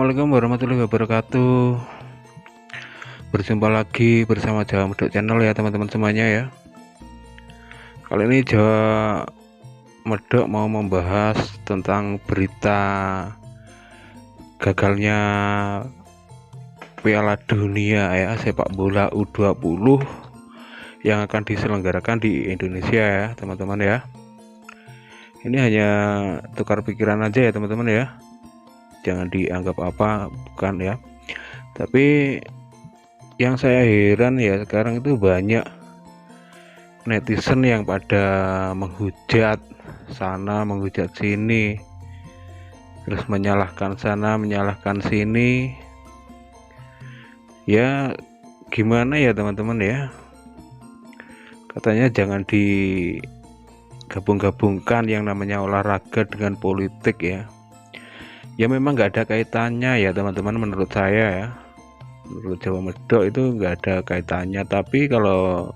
Assalamualaikum warahmatullahi wabarakatuh. Berjumpa lagi bersama Jawa Medok Channel ya teman-teman semuanya ya. Kali ini Jawa Medok mau membahas tentang berita gagalnya Piala Dunia ya sepak bola U20 yang akan diselenggarakan di Indonesia ya teman-teman ya. Ini hanya tukar pikiran aja ya teman-teman ya. Jangan dianggap apa, bukan ya. Tapi yang saya heran ya sekarang itu banyak netizen yang pada menghujat sana, menghujat sini, terus menyalahkan sana, menyalahkan sini. Ya gimana ya teman-teman ya. Katanya jangan digabung-gabungkan yang namanya olahraga dengan politik ya. Ya memang nggak ada kaitannya ya teman-teman, menurut saya ya, menurut Jawa Medok itu nggak ada kaitannya. Tapi kalau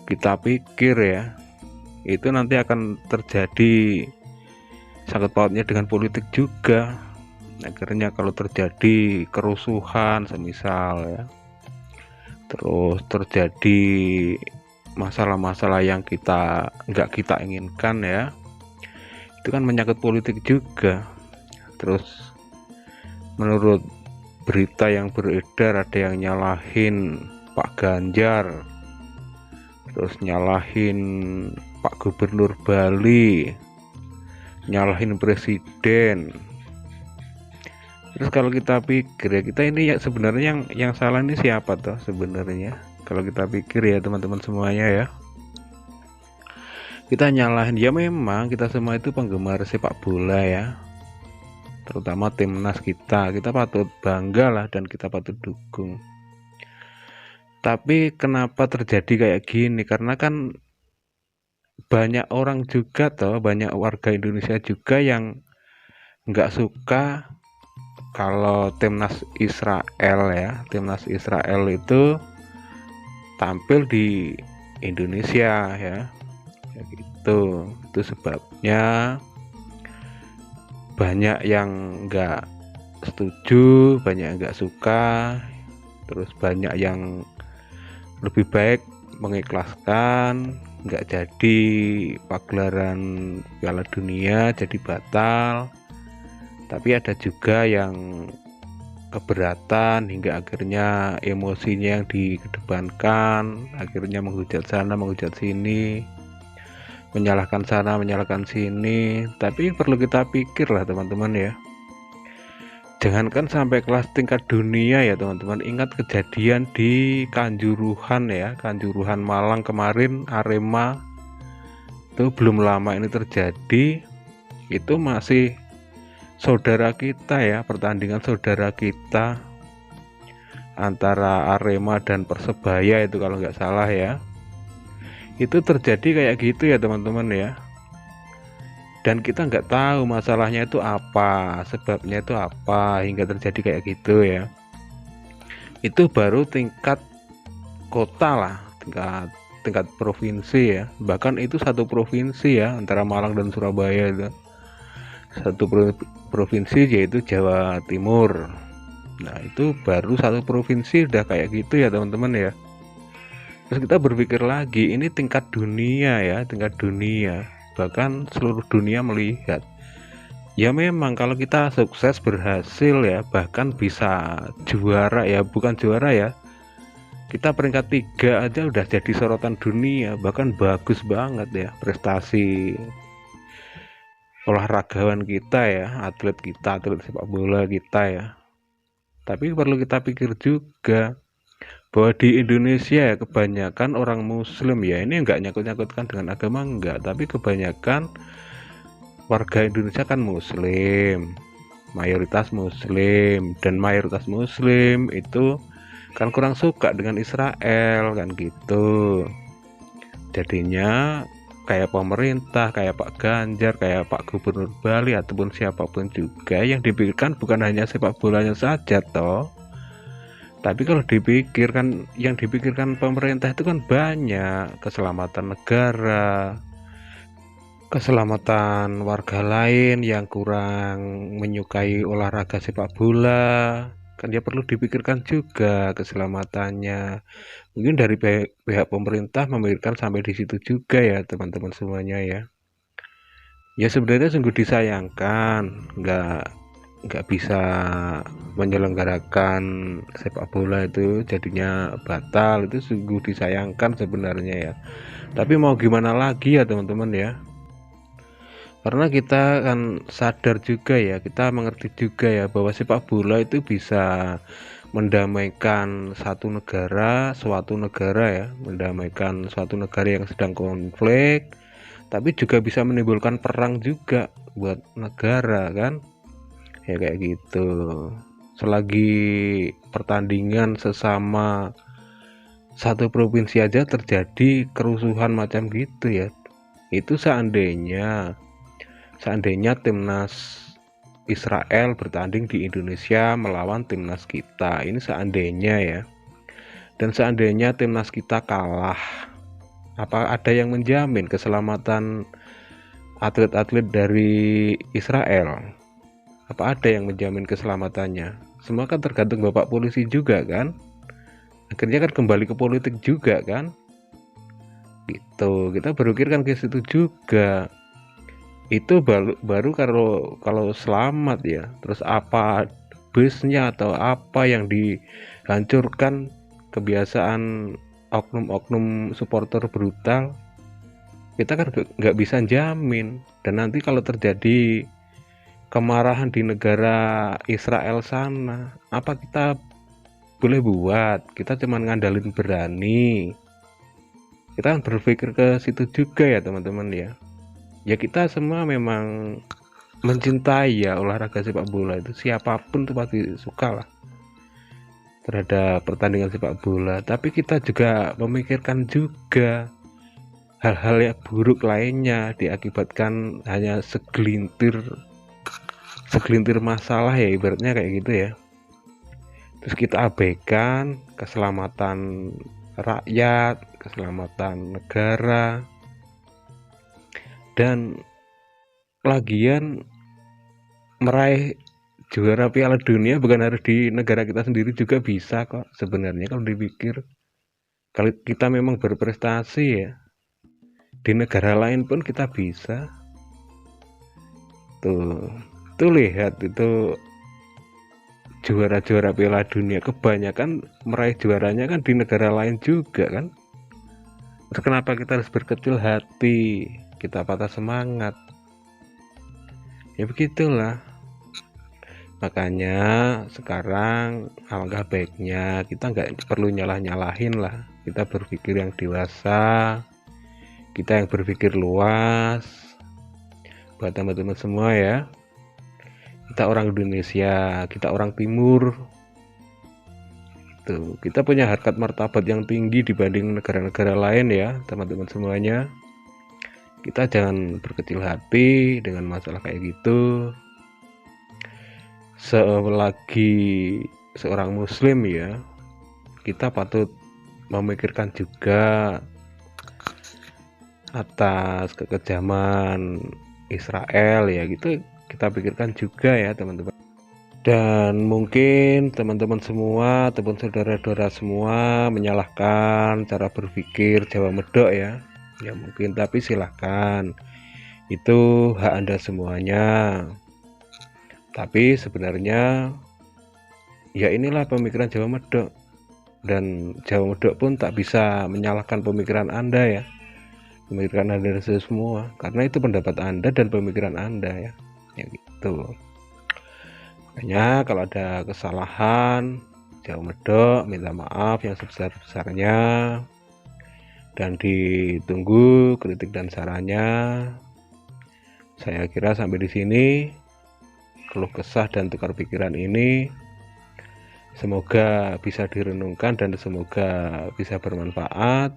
kita pikir ya, itu nanti akan terjadi sangkut pautnya dengan politik juga. Akhirnya kalau terjadi kerusuhan semisal ya, terus terjadi masalah-masalah yang nggak kita inginkan ya, itu kan menyangkut politik juga. Terus menurut berita yang beredar ada yang nyalahin Pak Ganjar, terus nyalahin Pak Gubernur Bali, nyalahin Presiden. Terus kalau kita pikir ya, kita ini ya sebenarnya yang salah ini siapa toh sebenarnya? Kalau kita pikir ya teman-teman semuanya ya, kita nyalahin ya memang kita semua itu penggemar sepak bola ya, terutama timnas kita patut bangga lah dan kita patut dukung. Tapi kenapa terjadi kayak gini? Karena kan banyak orang juga toh, banyak warga Indonesia juga yang nggak suka kalau timnas Israel ya, timnas Israel itu tampil di Indonesia ya, ya gitu. Itu sebabnya banyak yang nggak setuju, banyak yang nggak suka, terus banyak yang lebih baik mengikhlaskan, nggak jadi pagelaran Piala Dunia, jadi batal. Tapi ada juga yang keberatan hingga akhirnya emosinya yang dikedepankan, akhirnya menghujat sana, menghujat sini, menyalahkan sana, menyalahkan sini. Tapi perlu kita pikir lah teman-teman ya, jangankan sampai kelas tingkat dunia ya teman-teman. Ingat kejadian di Kanjuruhan ya, Kanjuruhan Malang kemarin, Arema itu belum lama ini terjadi. Itu masih saudara kita ya, pertandingan saudara kita antara Arema dan Persebaya itu kalau nggak salah ya. Itu terjadi kayak gitu ya teman-teman ya, dan kita nggak tahu masalahnya itu apa, sebabnya itu apa hingga terjadi kayak gitu ya. Itu baru tingkat kota lah, tingkat provinsi ya, bahkan itu satu provinsi ya, antara Malang dan Surabaya itu satu provinsi yaitu Jawa Timur. Nah itu baru satu provinsi udah kayak gitu ya teman-teman ya. Terus kita berpikir lagi, ini tingkat dunia ya, tingkat dunia, bahkan seluruh dunia melihat. Ya memang kalau kita sukses, berhasil ya, bahkan bisa juara ya, bukan juara ya, kita peringkat 3 aja udah jadi sorotan dunia, bahkan bagus banget ya prestasi olahragawan kita ya, atlet kita, atlet sepak bola kita ya. Tapi perlu kita pikir juga bahwa di Indonesia ya kebanyakan orang muslim ya, ini enggak nyangkut-nyangkutkan dengan agama enggak, tapi kebanyakan warga Indonesia kan muslim, mayoritas muslim, dan mayoritas muslim itu kan kurang suka dengan Israel kan gitu. Jadinya kayak pemerintah, kayak Pak Ganjar, kayak Pak Gubernur Bali ataupun siapapun juga yang dipikirkan bukan hanya sepak bolanya saja toh. Tapi kalau dipikirkan, yang dipikirkan pemerintah itu kan banyak, keselamatan negara, keselamatan warga lain yang kurang menyukai olahraga sepak bola, kan ya perlu dipikirkan juga keselamatannya. Mungkin dari pihak pemerintah memikirkan sampai di situ juga ya teman-teman semuanya ya. Ya sebenarnya sungguh disayangkan nggak bisa menyelenggarakan sepak bola itu jadinya batal, itu sungguh disayangkan sebenarnya ya. Tapi mau gimana lagi ya teman-teman ya, karena kita kan sadar juga ya, kita mengerti juga ya bahwa sepak bola itu bisa mendamaikan suatu negara ya, mendamaikan suatu negara yang sedang konflik, tapi juga bisa menimbulkan perang juga buat negara kan, ya kayak gitu. Selagi pertandingan sesama satu provinsi aja terjadi kerusuhan macam gitu ya, itu seandainya timnas Israel bertanding di Indonesia melawan timnas kita, ini seandainya ya, dan seandainya timnas kita kalah, apa ada yang menjamin keselamatan atlet-atlet dari Israel? Apa ada yang menjamin keselamatannya? Semua kan tergantung Bapak polisi juga kan, akhirnya kan kembali ke politik juga kan, gitu. Kita berpikir kan ke situ juga. Itu baru kalau selamat ya, terus apa busnya atau apa yang dihancurkan, kebiasaan oknum-oknum supporter brutal, kita kan nggak bisa jamin. Dan nanti kalau terjadi kemarahan di negara Israel sana, apa kita boleh buat? Kita cuma ngandalin berani. Kita kan berpikir ke situ juga ya teman-teman ya. Ya kita semua memang mencintai ya olahraga sepak bola, itu siapapun tuh pasti suka lah terhadap pertandingan sepak bola, tapi kita juga memikirkan juga hal-hal yang buruk lainnya diakibatkan hanya segelintir masalah ya, ibaratnya kayak gitu ya. Terus kita abaikan keselamatan rakyat, keselamatan negara, dan lagian meraih juara Piala Dunia bukan harus di negara kita sendiri, juga bisa kok sebenarnya kalau dipikir. Kalau kita memang berprestasi ya, di negara lain pun kita bisa. Tuh lihat itu juara-juara Piala Dunia kebanyakan meraih juaranya kan di negara lain juga kan. Terus kenapa kita harus berkecil hati, kita patah semangat? Ya begitulah. Makanya sekarang alangkah baiknya kita nggak perlu nyalah-nyalahin lah, kita berpikir yang dewasa, kita yang berpikir luas. Buat teman-teman semua ya, kita orang Indonesia, kita orang Timur, itu kita punya harkat martabat yang tinggi dibanding negara-negara lain ya teman-teman semuanya. Kita jangan berkecil hati dengan masalah kayak gitu. Selagi seorang muslim ya, kita patut memikirkan juga atas kekejaman Israel ya, gitu kita pikirkan juga ya teman-teman. Dan mungkin teman-teman semua ataupun saudara-saudara semua menyalahkan cara berpikir Jawa Medok ya, ya mungkin, tapi silahkan, itu hak Anda semuanya. Tapi sebenarnya ya inilah pemikiran Jawa Medok, dan Jawa Medok pun tak bisa menyalahkan pemikiran Anda ya, pemikiran Anda semua, karena itu pendapat Anda dan pemikiran Anda ya, ya gitu. Makanya kalau ada kesalahan, Jawa Medok minta maaf yang sebesar-besarnya, dan ditunggu kritik dan sarannya. Saya kira sampai di sini keluh kesah dan tukar pikiran ini semoga bisa direnungkan dan semoga bisa bermanfaat.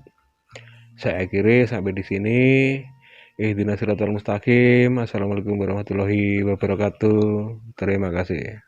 Saya akhiri sampai di sini. Ihdinas siratal mustaqim. Assalamualaikum warahmatullahi wabarakatuh. Terima kasih.